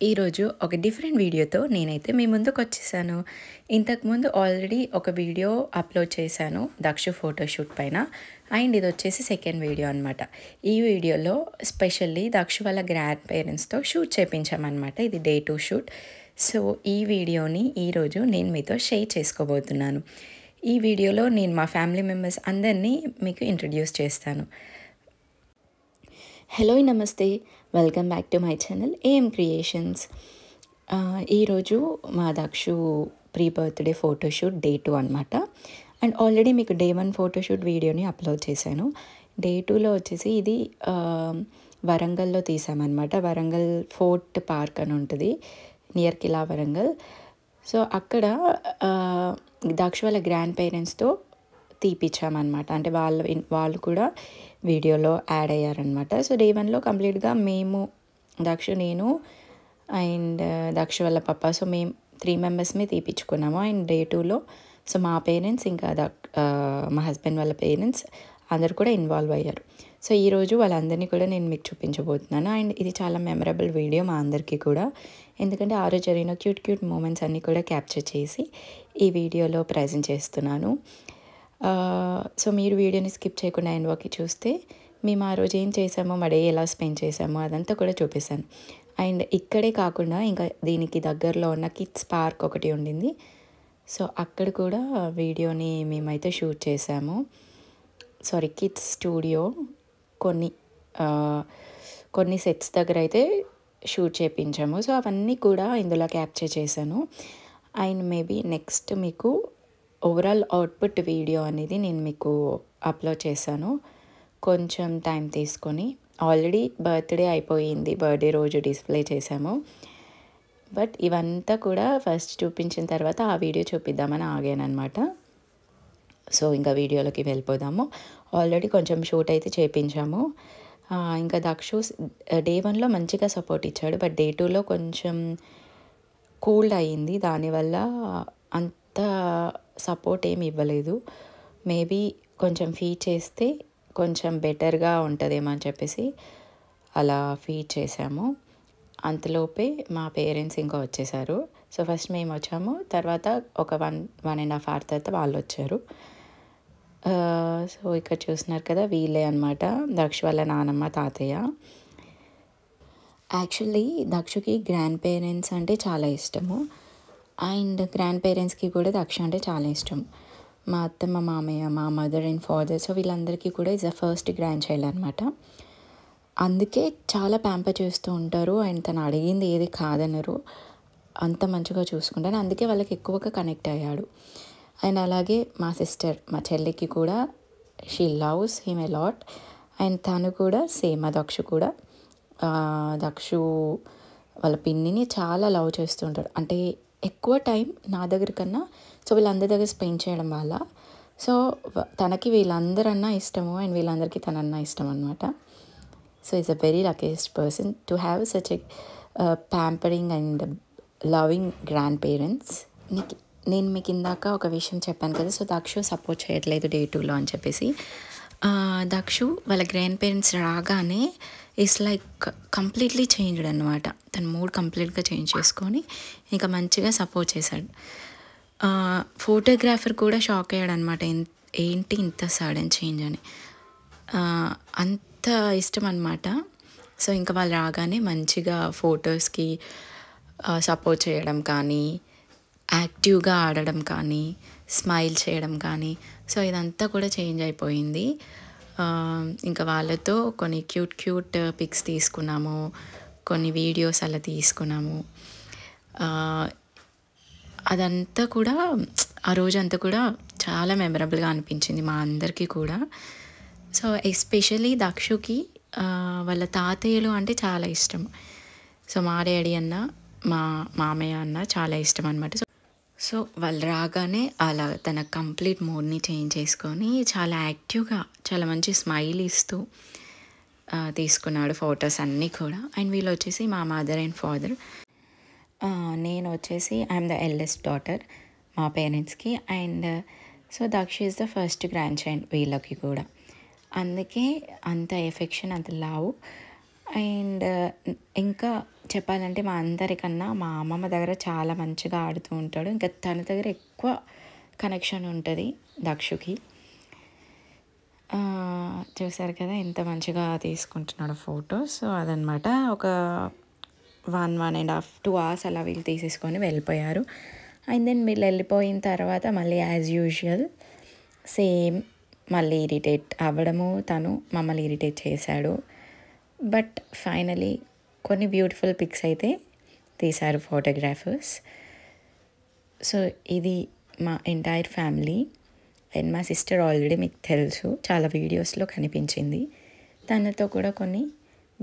ఈరోజు ఒక డిఫరెంట్ వీడియోతో నేనైతే మీ ముందుకు వచ్చేసాను. ఇంతకుముందు ఆల్రెడీ ఒక వీడియో అప్లోడ్ చేశాను దక్షు ఫోటోషూట్ పైన. అండ్ ఇది వచ్చేసి సెకండ్ వీడియో అనమాట. ఈ వీడియోలో స్పెషల్లీ దక్షు వాళ్ళ గ్రాండ్ పేరెంట్స్తో షూట్ చేయించామన్నమాట. ఇది డే 2 షూట్. సో ఈ వీడియోని ఈరోజు నేను మీతో షేర్ చేసుకోబోతున్నాను. ఈ వీడియోలో నేను మా ఫ్యామిలీ మెంబర్స్ అందరినీ మీకు ఇంట్రడ్యూస్ చేస్తాను. హలో నమస్తే, welcome back to my channel AM creations. ఈరోజు మా Dakshu pre birthday photoshoot day 2 అనమాట. అండ్ ఆల్రెడీ మీకు డే 1 ఫోటోషూట్ వీడియోని అప్లోడ్ చేశాను. డే 2లో వచ్చేసి ఇది వరంగల్లో తీసామన్నమాట. వరంగల్ ఫోర్ట్ పార్క్ అని ఉంటుంది నియర్ కిలా వరంగల్. సో అక్కడ దక్షు వాళ్ళ గ్రాండ్ పేరెంట్స్తో తీపిచ్చామన్నమాట. అంటే వాళ్ళు కూడా వీడియోలో యాడ్ అయ్యారనమాట. సో డే 1లో కంప్లీట్గా మేము దక్షు, నేను అండ్ దక్షు వాళ్ళ పప్ప, సో మేము 3 మెంబర్స్మే తీపించుకున్నాము. అండ్ డే 2లో సో మా పేరెంట్స్ ఇంకా మా హస్బెండ్ వాళ్ళ పేరెంట్స్ అందరు కూడా ఇన్వాల్వ్ అయ్యారు. సో ఈరోజు వాళ్ళందరినీ కూడా నేను మీకు చూపించబోతున్నాను. అండ్ ఇది చాలా మెమరబుల్ వీడియో మా అందరికీ కూడా, ఎందుకంటే ఆ రోజు జరిగిన క్యూట్ మూమెంట్స్ అన్నీ కూడా క్యాప్చర్ చేసి ఈ వీడియోలో ప్రజెంట్ చేస్తున్నాను. సో మీరు వీడియోని స్కిప్ చేయకుండా ఎండ్ వరకు చూస్తే మేము ఆ రోజు ఏం చేసామో, మా డే ఎలా స్పెండ్ చేసామో అదంతా కూడా చూపిస్తాను. అండ్ ఇక్కడే కాకుండా ఇంకా దీనికి దగ్గరలో ఉన్న కిడ్స్ పార్క్ ఒకటి ఉండింది. సో అక్కడ కూడా వీడియోని మేమైతే షూట్ చేసాము. కిడ్స్ స్టూడియో కొన్ని సెట్స్ దగ్గర అయితే షూట్ చేయించాము. సో అవన్నీ కూడా ఇందులో క్యాప్చర్ చేశాను. అండ్ మేబీ నెక్స్ట్ మీకు ఓవరాల్ అవుట్పుట్ వీడియో అనేది నేను మీకు అప్లోడ్ చేశాను కొంచెం టైం తీసుకొని. ఆల్రెడీ బర్త్డే అయిపోయింది, బర్త్డే రోజు డిస్ప్లే చేశాము. బట్ ఇవంతా కూడా ఫస్ట్ చూపించిన తర్వాత ఆ వీడియో చూపిద్దామని ఆగాను అనమాట. సో ఇంకా వీడియోలోకి వెళ్ళిపోదాము. ఆల్రెడీ కొంచెం షూట్ అయితే చేయించాము. ఇంకా దక్షు డే 1లో మంచిగా సపోర్ట్ ఇచ్చాడు, బట్ డే 2లో కొంచెం కూల్డ్ అయ్యింది. దానివల్ల అంత సపోర్ట్ ఏమి ఇవ్వలేదు. మేబీ కొంచెం ఫీడ్ చేస్తే కొంచెం బెటర్గా ఉంటుందేమో అని చెప్పేసి అలా ఫీడ్ చేసాము. అంతలోపే మా పేరెంట్స్ ఇంకా వచ్చేసారు. సో ఫస్ట్ మేము వచ్చాము, తర్వాత ఒక 1.5 hour తర్వాత వాళ్ళు వచ్చారు. సో ఇక్కడ చూస్తున్నారు కదా, వీళ్ళే అనమాట దక్షు వాళ్ళ నానమ్మ, తాతయ్య. యాక్చువల్లీ దక్షుకి గ్రాండ్ పేరెంట్స్ అంటే చాలా ఇష్టము. అండ్ గ్రాండ్ పేరెంట్స్కి కూడా దక్షు అంటే చాలా ఇష్టం. మా అత్తమ్మ, మామయ్య, మా మదర్ అండ్ ఫాదర్, సో వీళ్ళందరికీ కూడా is the first grand child అనమాట. అందుకే చాలా ప్యాంపర్ చేస్తూ ఉంటారు. అండ్ తను అడిగింది ఏది కాదనరు, అంత మంచిగా చూసుకుంటారు. అందుకే వాళ్ళకి ఎక్కువగా కనెక్ట్ అయ్యాడు. అండ్ అలాగే మా సిస్టర్, మా చెల్లికి కూడా she loves him a lot. And తను కూడా సేమ్, మా దక్షు కూడా దక్షు వాళ్ళ పిన్నిని చాలా లవ్ చేస్తుంటాడు. అంటే ఎక్కువ టైం నా దగ్గర కన్నా సో వీళ్ళందరి దగ్గర స్పెండ్ చేయడం వల్ల సో తనకి వీళ్ళందరన్నా ఇష్టము అండ్ వీళ్ళందరికీ తనన్నా ఇష్టం అనమాట. So is a very luckiest person to have such a pampering and loving grand parents. నేను మీకు ఇందాక ఒక విషయం చెప్పాను కదా, సో దక్షు సపోర్ట్ చేయట్లేదు డే 2లో అని చెప్పేసి. దక్షు వాళ్ళ గ్రాండ్ పేరెంట్స్ రాగానే ఇట్స్ లైక్ కంప్లీట్లీ చేంజ్డ్ అనమాట. తన మూడ్ కంప్లీట్గా చేంజ్ చేసుకొని ఇంకా మంచిగా సపోర్ట్ చేశాడు. ఫోటోగ్రాఫర్ కూడా షాక్ అయ్యాడు అనమాట, ఏంటి ఇంత సడన్ చేంజ్ అని. అంత ఇష్టం అనమాట. సో ఇంకా వాళ్ళు రాగానే మంచిగా ఫొటోస్కి సపోర్ట్ చేయడం కానీ, యాక్టివ్గా ఆడడం కానీ, స్మైల్ చేయడం కానీ, సో ఇదంతా కూడా చేంజ్ అయిపోయింది. ఇంకా వాళ్ళతో కొన్ని క్యూట్ పిక్స్ తీసుకున్నాము, కొన్ని వీడియోస్ అలా తీసుకున్నాము. అదంతా కూడా ఆ రోజంతా కూడా చాలా మెమరబుల్గా అనిపించింది మా అందరికీ కూడా. సో ఎస్పెషలీ దక్షుకి వాళ్ళ తాతయ్యలు అంటే చాలా ఇష్టం. సో మా డాడీ అన్న, మా మామయ్య అన్న చాలా ఇష్టం అనమాట. సో వాళ్ళు రాగానే అలా తన కంప్లీట్ మూడ్ని చేంజ్ చేసుకొని చాలా యాక్టివ్గా, చాలా మంచి స్మైల్ ఇస్తూ తీసుకున్నాడు ఫొటోస్ అన్నీ కూడా. అండ్ వీళ్ళు వచ్చేసి మా మదర్ అండ్ ఫాదర్. నేను వచ్చేసి ఐఎమ్ ద ఎల్డెస్ట్ డాటర్ మా పేరెంట్స్కి. And so Dakshu is the first grandchild వీళ్ళకి కూడా. అందుకే అంత ఎఫెక్షన్, అంత లవ్. అండ్ ఇంకా చెప్పాలంటే మా అందరికన్నా మా అమ్మమ్మ దగ్గర చాలా మంచిగా ఆడుతూ ఉంటాడు. ఇంకా తన దగ్గర ఎక్కువ కనెక్షన్ ఉంటుంది దక్షుకి. చూసారు కదా ఎంత మంచిగా తీసుకుంటున్నాడు ఫొటోస్. సో అదనమాట. ఒక 1.5 2 hours అలా వీళ్ళు తీసేసుకొని వెళ్ళిపోయారు. అండ్ దెన్ వీళ్ళు వెళ్ళిపోయిన తర్వాత మళ్ళీ యాజ్ యూజువల్ సేమ్ మళ్ళీ ఇరిటేట్ అవ్వడము, తను మమ్మల్ని ఇరిటేట్ చేశాడు. బట్ ఫైనలీ కొన్ని బ్యూటిఫుల్ పిక్స్ అయితే తీశారు ఫోటోగ్రాఫర్స్. సో ఇది మా ఎంటైర్ ఫ్యామిలీ. అండ్ మా సిస్టర్ ఆల్రెడీ మీకు తెలుసు, చాలా వీడియోస్లో కనిపించింది. తనతో కూడా కొన్ని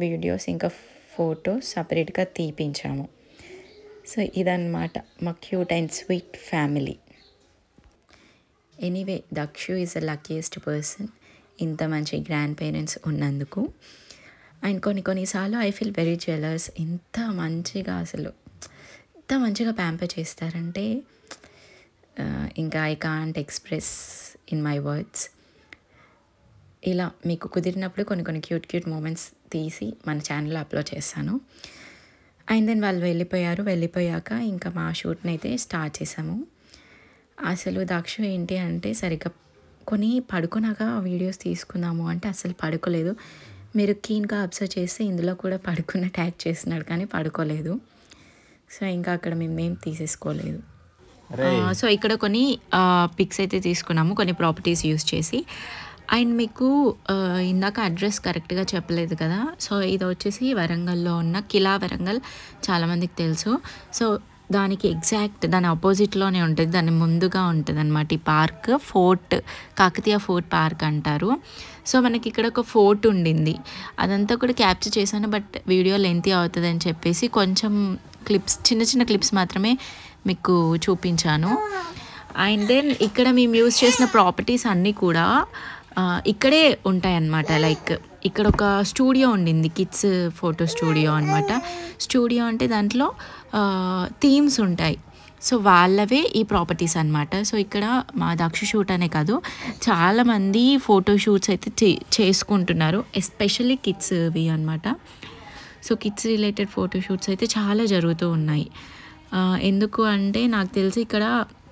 వీడియోస్ ఇంకా ఫొటోస్ సపరేట్గా తీపించాము. సో ఇదన్నమాట మా cute and sweet family. Anyway Dakshu is the luckiest person ఇంత మంచి గ్రాండ్ పేరెంట్స్ ఉన్నందుకు. అండ్ కొన్నిసార్లు ఐ ఫీల్ వెరీ జెలస్. ఇంత మంచిగా అసలు ఎంత మంచిగా ప్యాంపర్ చేస్తారంటే ఇంకా I can't express in my words. ఇలా మీకు కుదిరినప్పుడు కొన్ని క్యూట్ మూమెంట్స్ తీసి మన ఛానల్లో అప్లోడ్ చేస్తాను. అండ్ దెన్ వాళ్ళు వెళ్ళిపోయాక ఇంకా మా షూట్ని అయితే స్టార్ట్ చేసాము. అసలు దక్షు ఏంటి అంటే సరిగ్గా కొన్ని పడుకున్నాక వీడియోస్ తీసుకుందాము అంటే అసలు పడుకోలేదు. మీరు కీన్గా అబ్జర్వ్ చేస్తే ఇందులో కూడా పడుకున్న ట్యాగ్ చేస్తున్నాడు కానీ పడుకోలేదు. సో ఇంకా అక్కడ మేమేం తీసేసుకోలేదు. సో ఇక్కడ కొన్ని పిక్స్ అయితే తీసుకున్నాము కొన్ని ప్రాపర్టీస్ యూస్ చేసి. అండ్ మీకు ఇందాక అడ్రస్ కరెక్ట్గా చెప్పలేదు కదా. సో ఇది వచ్చేసి వరంగల్లో ఉన్న కిలా వరంగల్, చాలామందికి తెలుసు. సో దానికి ఎగ్జాక్ట్ దాని ఆపోజిట్లోనే ఉంటుంది, దాని ముందుగా ఉంటుంది అనమాట ఈ పార్క్. కాకతీయ ఫోర్ట్ పార్క్ అంటారు. సో మనకి ఇక్కడ ఒక ఫోర్ట్ ఉండింది, అదంతా కూడా క్యాప్చర్ చేశాను. బట్ వీడియో లెంతీ అవుతుంది అని చెప్పేసి కొంచెం చిన్న క్లిప్స్ మాత్రమే మీకు చూపించాను. అండ్ దెన్ ఇక్కడ మేము యూజ్ చేసిన ప్రాపర్టీస్ అన్నీ కూడా ఇక్కడే ఉంటాయన్నమాట. లైక్ ఇక్కడ ఒక స్టూడియో ఉండింది, కిడ్స్ ఫోటో స్టూడియో అనమాట. స్టూడియో అంటే దాంట్లో థీమ్స్ ఉంటాయి. సో వాళ్ళవే ఈ ప్రాపర్టీస్ అనమాట. సో ఇక్కడ మా దక్ష షూట్ అనే కాదు, చాలామంది ఫోటో షూట్స్ అయితే చేసుకుంటున్నారు, ఎస్పెషల్లీ కిడ్స్వి అనమాట. So kids related photo shoots అయితే చాలా జరుగుతూ ఉన్నాయి. ఎందుకు అంటే నాకు తెలిసి ఇక్కడ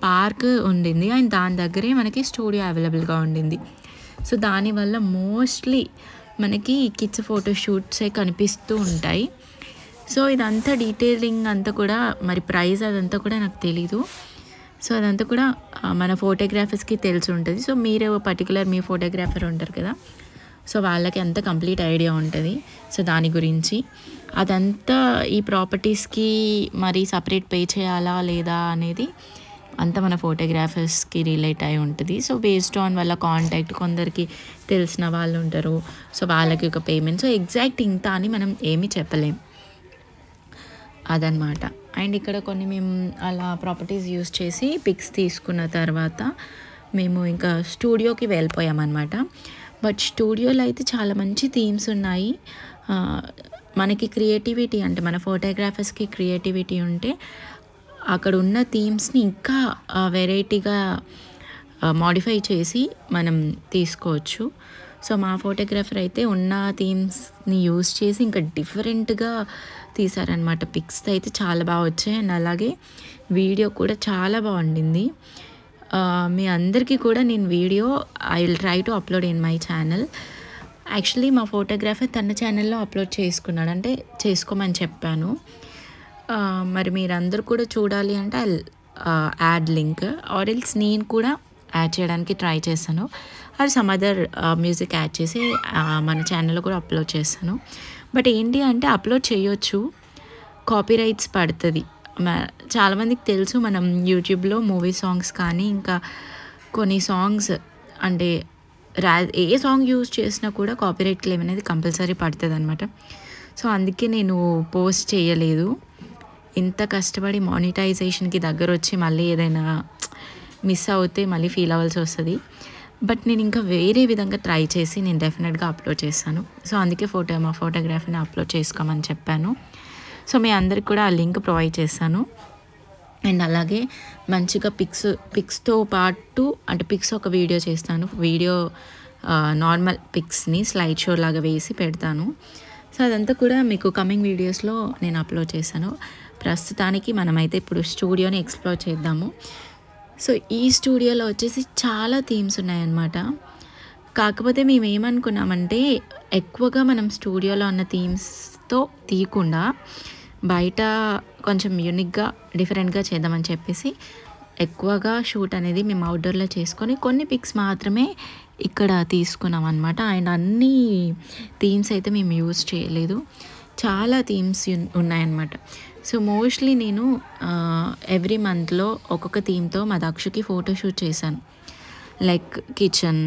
పార్క్ ఉండింది అండ్ దాని దగ్గరే మనకి స్టూడియో అవైలబుల్గా ఉండింది. సో దానివల్ల మోస్ట్లీ మనకి కిడ్స్ ఫోటో షూట్సే కనిపిస్తూ ఉంటాయి. సో ఇదంతా డీటెయిలింగ్ అంతా కూడా మరి ప్రైస్ అదంతా కూడా నాకు తెలీదు. సో అదంతా కూడా మన ఫోటోగ్రాఫర్స్కి తెలిసి ఉంటుంది. సో మీరు పర్టికులర్ మీ ఫోటోగ్రాఫర్ ఉంటారు కదా, సో వాళ్ళకి అంత కంప్లీట్ ఐడియా ఉంటుంది. సో దాని గురించి అదంతా ఈ ప్రాపర్టీస్కి మరి సపరేట్ పే చేయాలా లేదా అనేది అంతా మన ఫోటోగ్రాఫర్స్కి రిలేట్ అయి ఉంటుంది. సో బేస్డ్ ఆన్ వాళ్ళ కాంటాక్ట్, కొందరికి తెలిసిన వాళ్ళు ఉంటారు, సో వాళ్ళకి ఒక పేమెంట్. సో ఎగ్జాక్ట్ ఇంత అని మనం ఏమీ చెప్పలేం అదనమాట. అండ్ ఇక్కడ కొన్ని మేము అలా ప్రాపర్టీస్ యూస్ చేసి పిక్స్ తీసుకున్న తర్వాత మేము ఇంకా స్టూడియోకి వెళ్ళిపోయామన్నమాట. బట్ స్టూడియోలో అయితే చాలా మంచి థీమ్స్ ఉన్నాయి. మనకి క్రియేటివిటీ అంటే మన ఫోటోగ్రాఫర్స్కి క్రియేటివిటీ ఉంటే అక్కడ ఉన్న థీమ్స్ని ఇంకా వెరైటీగా మాడిఫై చేసి మనం తీసుకోవచ్చు. సో మా ఫోటోగ్రాఫర్ అయితే ఉన్న థీమ్స్ని యూస్ చేసి ఇంకా డిఫరెంట్గా తీసారనమాట. పిక్స్ అయితే చాలా బాగా వచ్చాయి అండ్ అలాగే వీడియో కూడా చాలా బాగుండింది. మీ అందరికీ కూడా నేను video I will try to upload in my channel. Actually మా ఫోటోగ్రాఫర్ తన ఛానల్లో అప్లోడ్ చేసుకున్నాడు, అంటే చేసుకోమని చెప్పాను. మరి మీరందరూ కూడా చూడాలి అంటే యాడ్ లింక్ ఆర్ ఎల్స్ నేను కూడా యాడ్ చేయడానికి ట్రై చేస్తాను. Or some other music add చేసి మన ఛానల్లో కూడా అప్లోడ్ చేస్తాను. బట్ ఏంటి అంటే అప్లోడ్ చేయొచ్చు, కాపీరైట్స్ పడుతుంది. చాలామందికి తెలుసు మనం యూట్యూబ్లో మూవీ సాంగ్స్ కానీ ఇంకా కొన్ని సాంగ్స్ అంటే ఏ సాంగ్ యూజ్ చేసినా కూడా కాపీరైట్ క్లెయిమ్ అనేది కంపల్సరీ పడుతుంది అనమాట. సో అందుకే నేను పోస్ట్ చేయలేదు. ఇంత కష్టపడి మానిటైజేషన్కి దగ్గర వచ్చి మళ్ళీ ఏదైనా మిస్ అవుతే మళ్ళీ ఫీల్ అవ్వాల్సి వస్తుంది. బట్ నేను ఇంకా వేరే విధంగా ట్రై చేసి నేను డెఫినెట్గా అప్లోడ్ చేస్తాను. సో అందుకే మా ఫోటోగ్రాఫీని అప్లోడ్ చేసుకోమని చెప్పాను. సో మీ అందరికి కూడా ఆ లింక్ ప్రొవైడ్ చేస్తాను. అండ్ అలాగే మంచిగా పిక్స్తో పాటు అంటే పిక్స్ ఒక వీడియో చేస్తాను. వీడియో నార్మల్ పిక్స్ని స్లైడ్ షో లాగా వేసి పెడతాను. సో అదంతా కూడా మీకు కమింగ్ వీడియోస్లో నేను అప్లోడ్ చేశాను. ప్రస్తుతానికి మనమైతే ఇప్పుడు స్టూడియోని ఎక్స్ప్లోర్ చేద్దాము. సో ఈ స్టూడియోలో వచ్చేసి చాలా థీమ్స్ ఉన్నాయన్నమాట. కాకపోతే మేము ఏమనుకున్నామంటే ఎక్కువగా మనం స్టూడియోలో ఉన్న థీమ్స్తో తీయకుండా బయట కొంచెం యూనిక్గా డిఫరెంట్గా చేద్దామని చెప్పేసి ఎక్కువగా షూట్ అనేది మేము అవుట్డోర్లో చేసుకొని కొన్ని పిక్స్ మాత్రమే ఇక్కడ తీసుకున్నాం అనమాట. అండ్ అన్ని థీమ్స్ అయితే మేము యూజ్ చేయలేదు, చాలా థీమ్స్ ఉన్నాయన్నమాట. సో మోస్ట్లీ నేను ఎవ్రీ మంత్లో ఒక్కొక్క థీమ్తో మా దక్షుకి ఫోటోషూట్ చేశాను, లైక్ కిచెన్.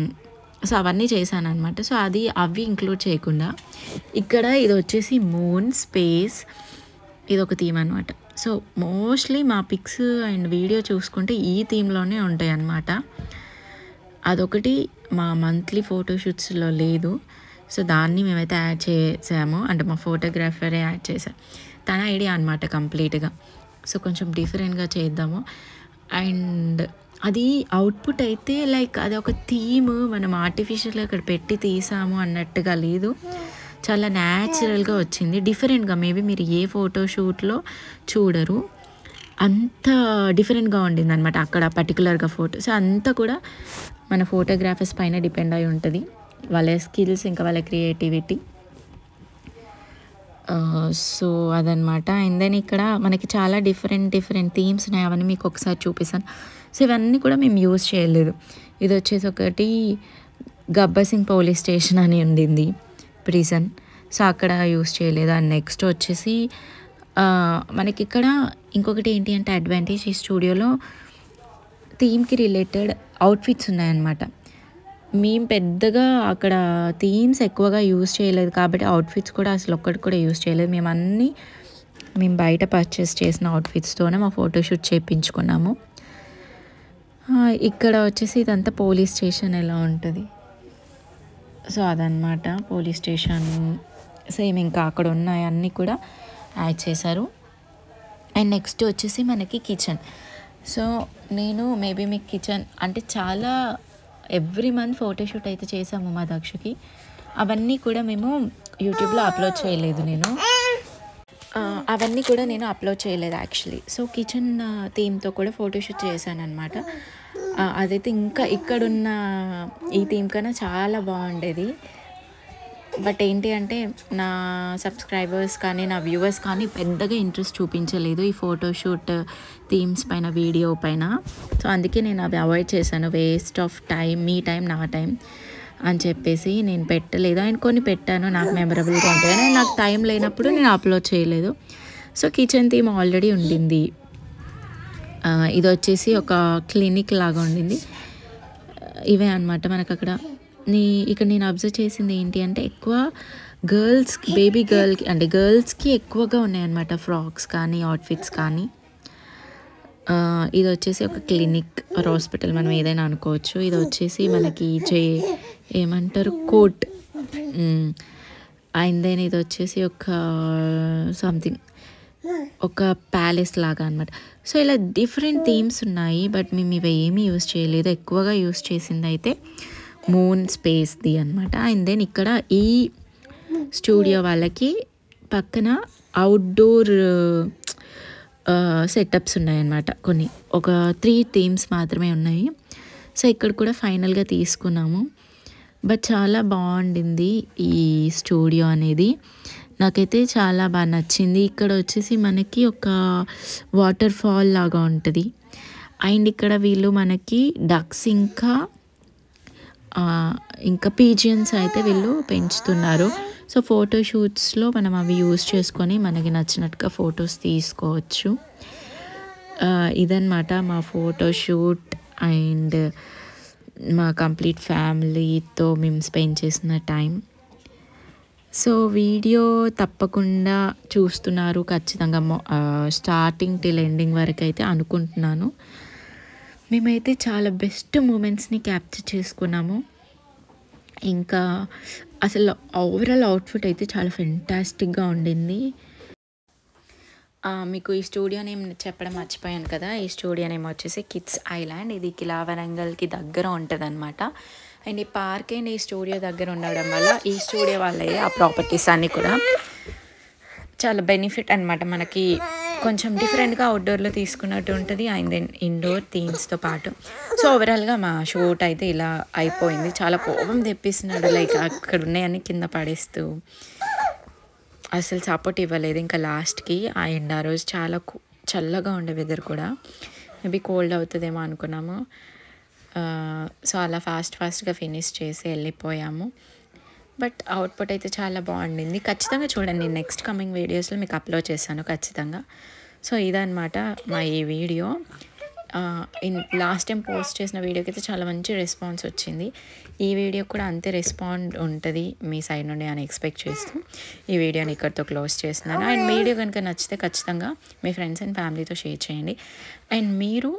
సో అవన్నీ చేశాను అనమాట. సో అవి ఇంక్లూడ్ చేయకుండా ఇక్కడ ఇది వచ్చేసి మూన్, స్పేస్, ఇది ఒక థీమ్ అనమాట. సో మోస్ట్లీ మా పిక్స్ అండ్ వీడియో చూసుకుంటే ఈ థీమ్లోనే ఉంటాయి అన్నమాట. అదొకటి మా మంత్లీ ఫోటోషూట్స్లో లేదు. సో దాన్ని మేమైతే యాడ్ చేసాము, అంటే మా ఫోటోగ్రాఫరే యాడ్ చేశారు. తన ఐడియా అనమాట కంప్లీట్గా. సో కొంచెం డిఫరెంట్గా చేద్దాము. అండ్ అది అవుట్పుట్ అయితే లైక్ అది ఒక థీమ్ మనం ఆర్టిఫిషియల్గా అక్కడ పెట్టి తీసాము అన్నట్టుగా లేదు, చాలా న్యాచురల్గా వచ్చింది, డిఫరెంట్గా. మేబీ మీరు ఏ ఫోటోషూట్లో చూడరు, అంత డిఫరెంట్గా ఉండింది అనమాట అక్కడ పర్టికులర్గా ఫోటో. సో అంతా కూడా మన ఫోటోగ్రాఫర్స్ పైన డిపెండ్ అయి ఉంటుంది, వాళ్ళ స్కిల్స్ ఇంకా వాళ్ళ క్రియేటివిటీ. సో అదనమాట. అండ్ దెన్ ఇక్కడ మనకి చాలా డిఫరెంట్ థీమ్స్ ఉన్నాయి, అవన్నీ మీకు ఒకసారి చూపిస్తాను. సో ఇవన్నీ కూడా మేము యూజ్ చేయలేదు. ఇది వచ్చేసి ఒకటి గబ్బర్ సింగ్ పోలీస్ స్టేషన్ అని ఉండింది, ప్రిజన్. సో అక్కడ యూజ్ చేయలేదు. అండ్ నెక్స్ట్ వచ్చేసి మనకి ఇక్కడ ఇంకొకటి ఏంటి అంటే అడ్వాంటేజ్, ఈ స్టూడియోలో థీమ్కి రిలేటెడ్ అవుట్ఫిట్స్ ఉన్నాయన్నమాట. మేము పెద్దగా అక్కడ థీమ్స్ ఎక్కువగా యూజ్ చేయలేదు కాబట్టి అవుట్ఫిట్స్ కూడా అసలు ఒక్కటి కూడా యూజ్ చేయలేదు. మేము బయట పర్చేస్ చేసిన అవుట్ఫిట్స్తోనే మా ఫోటోషూట్ చేయించుకున్నాము. ఇక్కడ వచ్చేసి ఇదంతా పోలీస్ స్టేషన్ ఎలా ఉంటుంది, సో అదనమాట పోలీస్ స్టేషన్. సేమ్ ఇంకా అక్కడ ఉన్నాయి అన్నీ కూడా యాడ్ చేశారు. అండ్ నెక్స్ట్ వచ్చేసి మనకి కిచెన్. సో నేను మేబీ మీకు కిచెన్ అంటే చాలా ఎవ్రీ మంత్ ఫోటోషూట్ అయితే చేసాము మా దక్షకి. అవన్నీ కూడా మేము యూట్యూబ్లో అప్లోడ్ చేయలేదు, అవన్నీ కూడా నేను అప్లోడ్ చేయలేదు యాక్చువల్లీ. సో కిచెన్ థీమ్తో కూడా ఫోటోషూట్ చేశాను అనమాట. అదైతే ఇంకా ఇక్కడున్న ఈ థీమ్ కన్నా చాలా బాగుండేది. బట్ ఏంటి అంటే నా సబ్స్క్రైబర్స్ కానీ నా వ్యూవర్స్ కానీ పెద్దగా ఇంట్రెస్ట్ చూపించలేదు ఈ ఫోటోషూట్ థీమ్స్ పైన, వీడియో పైన. సో అందుకే నేను అవి అవాయిడ్ చేశాను, waste of time, me time నా టైం అని చెప్పేసి నేను పెట్టలేదు. అండ్ కొన్ని పెట్టాను నాకు మెమరబుల్గా ఉంటాయి, నాకు టైం లేనప్పుడు నేను అప్లోడ్ చేయలేదు. సో కిచెన్ థీమ్ ఆల్రెడీ ఉండింది. ఇది వచ్చేసి ఒక క్లినిక్ లాగా ఉండింది. ఇవే అనమాట మనకు అక్కడ. ఇక్కడ నేను అబ్జర్వ్ చేసింది ఏంటి అంటే ఎక్కువ బేబీ గర్ల్కి అంటే గర్ల్స్కి ఎక్కువగా ఉన్నాయన్నమాట ఫ్రాక్స్ కానీ అవుట్ఫిట్స్ కానీ. ఇది వచ్చేసి ఒక క్లినిక్ ఆర్ హాస్పిటల్ మనం ఏదైనా అనుకోవచ్చు. ఇది వచ్చేసి మనకి ఏమంటారు కోట్. అండ్ దెన్ ఇది వచ్చేసి ఒక సంథింగ్ ఒక ప్యాలెస్ లాగా అనమాట. సో ఇలా డిఫరెంట్ థీమ్స్ ఉన్నాయి, బట్ మేము ఇవి ఏమీ యూజ్ చేయలేదు. ఎక్కువగా యూజ్ చేసింది అయితే మూన్, స్పేస్ది అనమాట. అండ్ దెన్ ఇక్కడ ఈ స్టూడియో వాళ్ళకి పక్కన అవుట్డోర్ సెటప్స్ ఉన్నాయన్నమాట. ఒక 3 థీమ్స్ మాత్రమే ఉన్నాయి. సో ఇక్కడ కూడా ఫైనల్గా తీసుకున్నాము. బట్ చాలా బాగుండింది ఈ స్టూడియో అనేది, నాకైతే చాలా బాగా నచ్చింది. ఇక్కడ వచ్చేసి మనకి ఒక వాటర్ ఫాల్ లాగా ఉంటుంది. అండ్ ఇక్కడ వీళ్ళు మనకి డక్స్ ఇంకా పీజియన్స్ అయితే వీళ్ళు పెంచుతున్నారు. సో ఫోటోషూట్స్లో మనం అవి యూజ్ చేసుకొని మనకి నచ్చినట్టుగా ఫొటోస్ తీసుకోవచ్చు. ఇదన్నమాట మా ఫోటోషూట్ అండ్ మా కంప్లీట్ ఫ్యామిలీతో మేము స్పెండ్ చేసిన టైం. సో వీడియో తప్పకుండా చూస్తున్నారు ఖచ్చితంగా, స్టార్టింగ్ టిల్ ఎండింగ్ వరకు అయితే అనుకుంటున్నాను. మేమైతే చాలా బెస్ట్ మూమెంట్స్ని క్యాప్చర్ చేసుకున్నాము. ఇంకా అసలు ఓవరాల్ అవుట్ఫిట్ అయితే చాలా ఫెంటాస్టిక్గా ఉండింది. మీకు ఈ స్టూడియో నేమ్ చెప్పడం మర్చిపోయాను కదా. ఈ స్టూడియో నేమ్ వచ్చేసి కిడ్స్ ఐలాండ్. ఇది కిలా వరంగల్కి దగ్గర ఉంటుంది అనమాట. అండ్ ఈ పార్క్ అండ్ ఈ స్టూడియో దగ్గర ఉండడం వల్ల ఈ స్టూడియో వాళ్ళే ఆ ప్రాపర్టీస్ అన్నీ కూడా చాలా బెనిఫిట్ అనమాట. మనకి కొంచెం డిఫరెంట్గా అవుట్డోర్లో తీసుకున్నట్టు ఉంటుంది అండ్ దెన్ ఇండోర్ థీమ్స్తో పాటు. సో ఓవరాల్గా మా షూట్ అయితే ఇలా అయిపోయింది. చాలా కోపం తెప్పిస్తున్నాడు, లైక్ అక్కడ ఉన్నాయని కింద పడేస్తూ అసలు సపోర్ట్ ఇవ్వలేదు. ఇంకా లాస్ట్కి అండ్ ఆ రోజు చాలా చల్లగా ఉండే వెదర్ కూడా, మేబీ కోల్డ్ అవుతుందేమో అనుకున్నాము. సో అలా ఫాస్ట్గా ఫినిష్ చేసి వెళ్ళిపోయాము. బట్ అవుట్పుట్ అయితే చాలా బాగుండింది. ఖచ్చితంగా చూడండి, నెక్స్ట్ కమింగ్ వీడియోస్లో మీకు అప్లోడ్ చేశాను ఖచ్చితంగా. సో ఇదనమాట మా ఈ వీడియో. లాస్ట్ టైం పోస్ట్ చేసిన వీడియోకి అయితే చాలా మంచి రెస్పాన్స్ వచ్చింది. ఈ వీడియో కూడా అంతే రెస్పాండ్ ఉంటుంది మీ సైడ్ నుండి అని ఎక్స్పెక్ట్ చేస్తూ ఈ వీడియోని ఇక్కడితో క్లోజ్ చేస్తున్నాను. అండ్ వీడియో కనుక నచ్చితే ఖచ్చితంగా మీ ఫ్రెండ్స్ అండ్ ఫ్యామిలీతో షేర్ చేయండి. అండ్ మీరు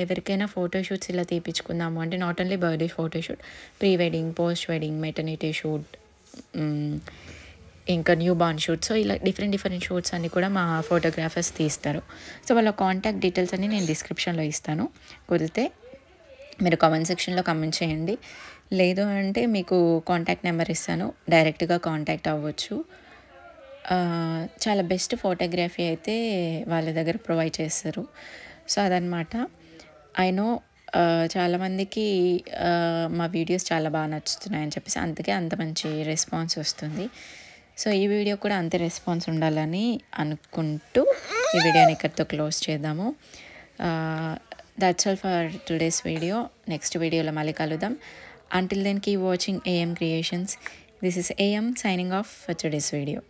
ఎవరికైనా ఫోటోషూట్స్ ఇలా తీపించుకుందాము అంటే, not only birthday photoshoot, pre wedding, post wedding, maternity shoot, ఇంకా న్యూ బార్న్ షూట్, సో ఇలా డిఫరెంట్ షూట్స్ అన్నీ కూడా మా ఫోటోగ్రాఫర్స్ తీస్తారు. సో వాళ్ళ కాంటాక్ట్ డీటెయిల్స్ అన్నీ నేను డిస్క్రిప్షన్లో ఇస్తాను. కుదిరితే మీరు కామెంట్ సెక్షన్లో కామెంట్ చేయండి. లేదు అంటే మీకు కాంటాక్ట్ నెంబర్ ఇస్తాను, డైరెక్ట్గా కాంటాక్ట్ అవ్వచ్చు. చాలా బెస్ట్ ఫోటోగ్రఫీ అయితే వాళ్ళ దగ్గర ప్రొవైడ్ చేస్తారు. సో అదనమాట. ఐ నో చాలామందికి మా వీడియోస్ చాలా బాగా నచ్చుతున్నాయని చెప్పేసి అందుకే అంత మంచి రెస్పాన్స్ వస్తుంది. సో ఈ వీడియో కూడా అంతే రెస్పాన్స్ ఉండాలని అనుకుంటూ ఈ వీడియోని ఇక్కడితో క్లోజ్ చేద్దాము. That's all for today's video. Next వీడియోలో మళ్ళీ కలుద్దాం. Until then keep watching AM Creations. This is AM signing off for today's video.